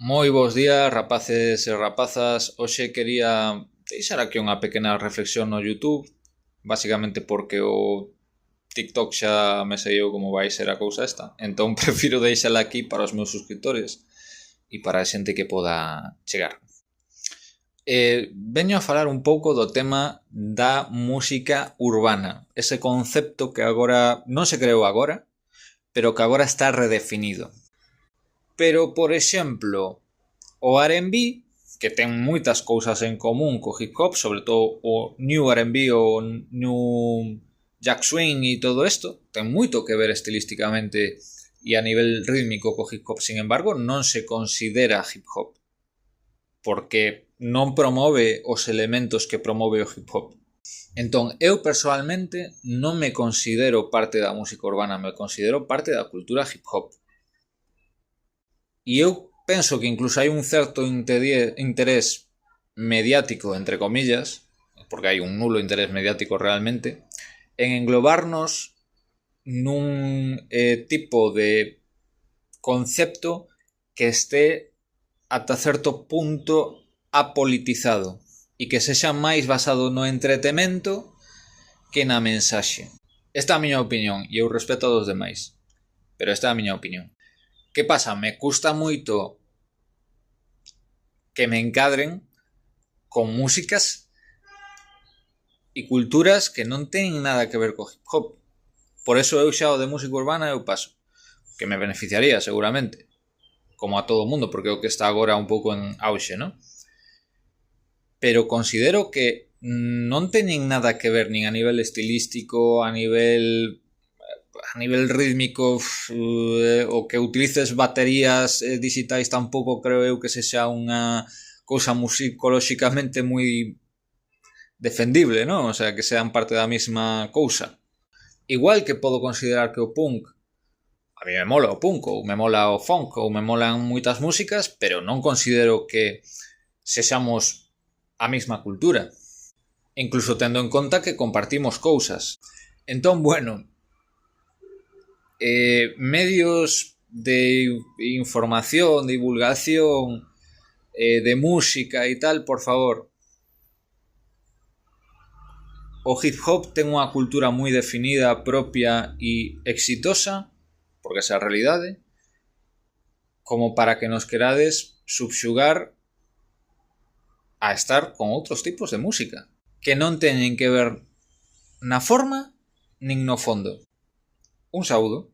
Moi bons días, rapaces e rapazas. Hoxe quería deixar aquí unha pequena reflexión no YouTube, basicamente porque o TikTok xa me seguiu como vai ser a cousa esta. Entón prefiro deixala aquí para os meus suscriptores e para a xente que poda chegar. Veño a falar un pouco do tema da música urbana, ese concepto que agora non se creou agora, pero que agora está redefinido. Pero, por exemplo, o R&B, que ten moitas cousas en común co hip hop, sobre todo o New R&B, o New Jack Swing e todo isto, ten moito que ver estilísticamente e a nivel rítmico co hip hop. Sin embargo, non se considera hip hop, porque non promove os elementos que promove o hip hop. Entón, eu personalmente non me considero parte da música urbana, me considero parte da cultura hip hop. E eu penso que incluso hai un certo interés mediático, entre comillas, porque hai un nulo interés mediático realmente, en englobarnos nun tipo de concepto que esté ata certo punto apolitizado e que sexa máis basado no entretemento que na mensaxe. Esta é a miña opinión e eu respeto a dos demais, pero esta é a miña opinión. Que pasa? Me custa moito que me encadren con músicas e culturas que non teñen nada que ver co hip hop. Por eso eu xa o de música urbana eu paso, que me beneficiaría seguramente, como a todo mundo, porque é o que está agora un pouco en auxe, ¿no? Pero considero que non teñen nada que ver nin a nivel estilístico, a nivel rítmico, o que utilices baterías digitais tampouco creo eu que sexa unha cousa musicolóxicamente moi defendible, non? O sea, que sean parte da mesma cousa. Igual que podo considerar que o punk, a mí me mola o punk, ou me mola o funk, ou me molan moitas músicas, pero non considero que sexamos a mesma cultura. Incluso tendo en conta que compartimos cousas. Entón, bueno, medios de información, de divulgación, de música e tal, por favor. O hip hop ten unha cultura moi definida, propia e exitosa, porque esa é a realidade, como para que nos querades subxugar a estar con outros tipos de música, que non teñen que ver na forma nin no fondo. Un saúdo.